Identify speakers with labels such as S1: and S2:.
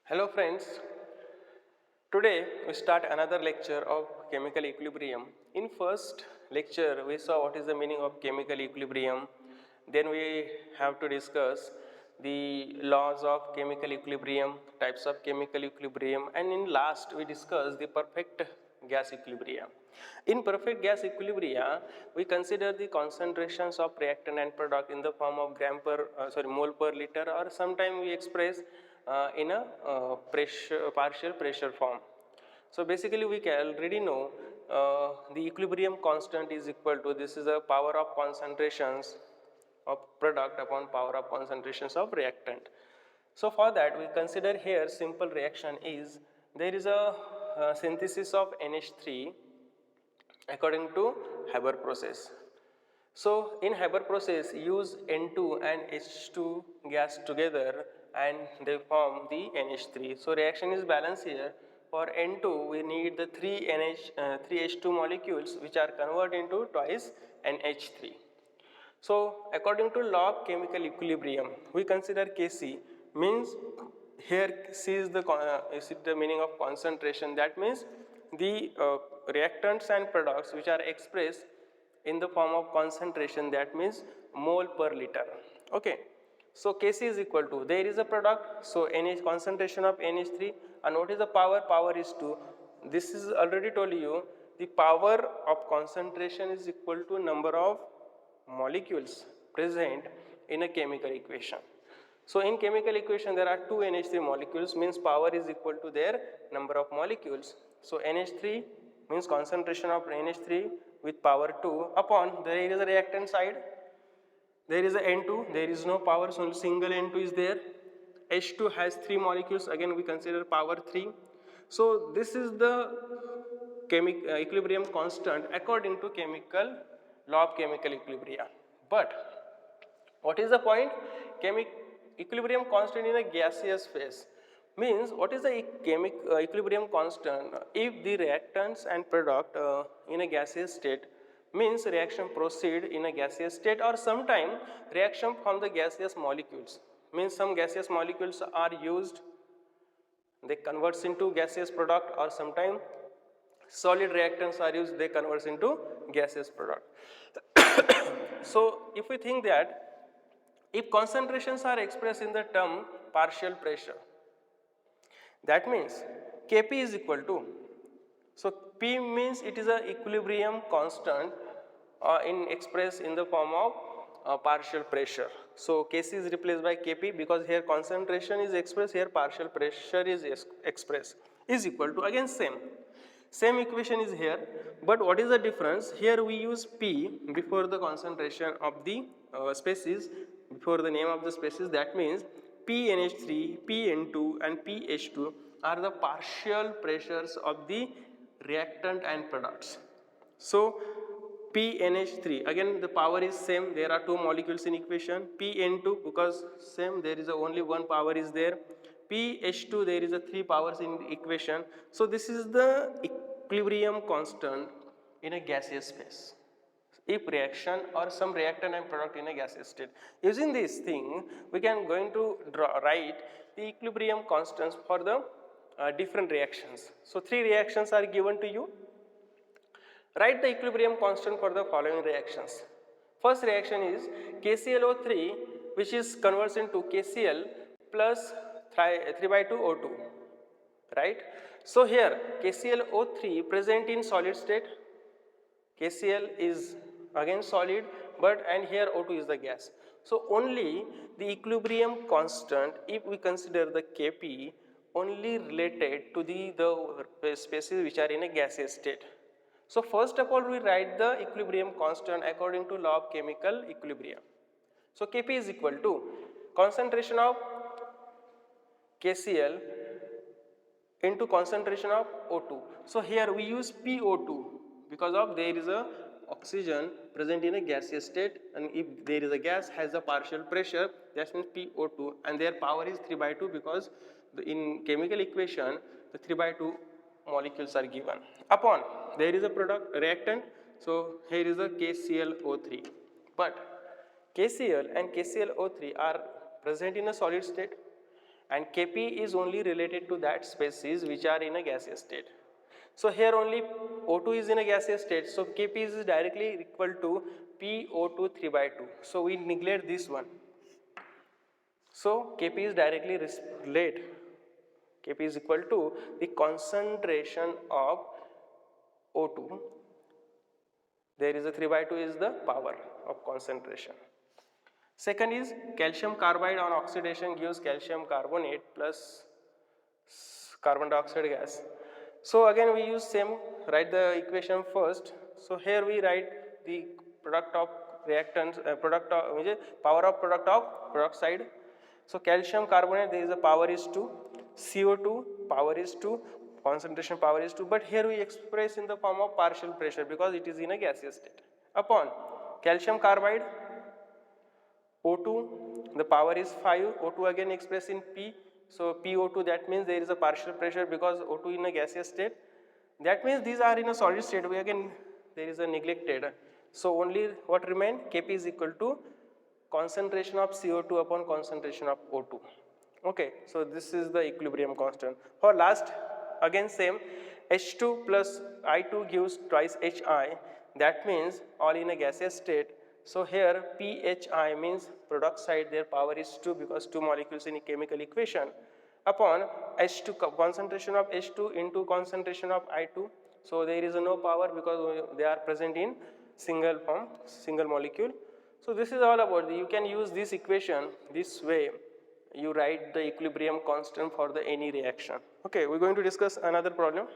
S1: Hello friends, today we start another lecture of chemical equilibrium. In first lecture we saw what is the meaning of chemical equilibrium, then we have to discuss the laws of chemical equilibrium, types of chemical equilibrium, and in last we discuss the perfect gas equilibrium. In perfect gas equilibria, we consider the concentrations of reactant and product in the form of mole per liter, or sometimes we express in a partial pressure form. So basically we can already know the equilibrium constant is equal to, this is a power of concentrations of product upon power of concentrations of reactant. So for that we consider here simple reaction is, there is a synthesis of NH3 according to Haber process. So in Haber process use N2 and H2 gas together and they form the NH3. So reaction is balanced here. For N2 we need the 3 H2 molecules which are converted into twice NH3. So according to law of chemical equilibrium we consider Kc, means here C is the meaning of concentration, that means the reactants and products which are expressed in the form of concentration, that means mole per liter. Okay, so Kc is equal to, there is a product, so NH concentration of NH3, and what is the power? Power is 2. This is already told you, the power of concentration is equal to number of molecules present in a chemical equation. So in chemical equation there are two NH3 molecules, means power is equal to their number of molecules. So NH3 means concentration of NH3 with power 2 upon, there is a reactant side, there is a N2, there is no power, so single N2 is there. H2 has 3 molecules, again we consider power 3. So this is the equilibrium constant according to chemical law of chemical equilibrium. But what is the point? Equilibrium constant in a gaseous phase means, what is the equilibrium constant if the reactants and product in a gaseous state, means reaction proceed in a gaseous state, or sometime reaction from the gaseous molecules, means some gaseous molecules are used, they converts into gaseous product, or sometime solid reactants are used, they converts into gaseous product. So if we think that if concentrations are expressed in the term partial pressure, that means Kp is equal to, so P means it is a equilibrium constant in expressed in the form of partial pressure. So Kc is replaced by Kp because here concentration is expressed, here partial pressure is expressed, is equal to, again same equation is here, but what is the difference? Here we use P before the concentration of the species, before the name of the species, that means PNH3, PN2 and PH2 are the partial pressures of the reactant and products. So PNH3, again the power is same, there are two molecules in equation. PN2 because same, there is only one power is there. PH2 there is a 3 powers in the equation. So this is the equilibrium constant in a gaseous phase, if reaction or some reactant and product in a gaseous state. Using this thing we can going to write the equilibrium constants for the different reactions. So 3 reactions are given to you. Write the equilibrium constant for the following reactions. First reaction is KClO3, which is converts into KCl plus 3 by 2 O2, right? So here KClO3 present in solid state, KCl is again solid, but and here O2 is the gas. So only the equilibrium constant, if we consider the Kp, only related to the species which are in a gaseous state. So first of all we write the equilibrium constant according to law of chemical equilibrium. So Kp is equal to concentration of KCl into concentration of O2. So here we use PO2 because of there is a oxygen present in a gaseous state, and if there is a gas has a partial pressure, that means PO2, and their power is 3 by 2 because in chemical equation the 3 by 2 molecules are given. Upon there is a product reactant, so here is a KClO3, but KCl and KClO3 are present in a solid state, and Kp is only related to that species which are in a gaseous state. So here only O2 is in a gaseous state, so Kp is directly equal to PO2 3 by 2. So we neglect this one. So Kp is directly related. Kp is equal to the concentration of O2. There is a 3 by 2 is the power of concentration. Second is calcium carbide on oxidation gives calcium carbonate plus carbon dioxide gas. So again we use same, write the equation first. So here we write the product of reactants, power of product of peroxide. So calcium carbonate, there is a power is 2, CO2 power is 2, concentration power is 2, but here we express in the form of partial pressure because it is in a gaseous state. Upon calcium carbide O2, the power is 5, O2 again expressed in P, so PO2, that means there is a partial pressure because O2 in a gaseous state. That means these are in a solid state, we again there is a neglected. So only what remain, Kp is equal to concentration of CO2 upon concentration of O2. Okay, so this is the equilibrium constant. For last, again same, H2 plus I2 gives twice HI, that means all in a gaseous state. So here PHI means product side, their power is 2 because 2 molecules in a chemical equation upon H2, concentration of H2 into concentration of I2. So there is no power because they are present in single form, single molecule. So this is all about, you can use this equation this way, you write the equilibrium constant for the any reaction. Okay, we are going to discuss another problem.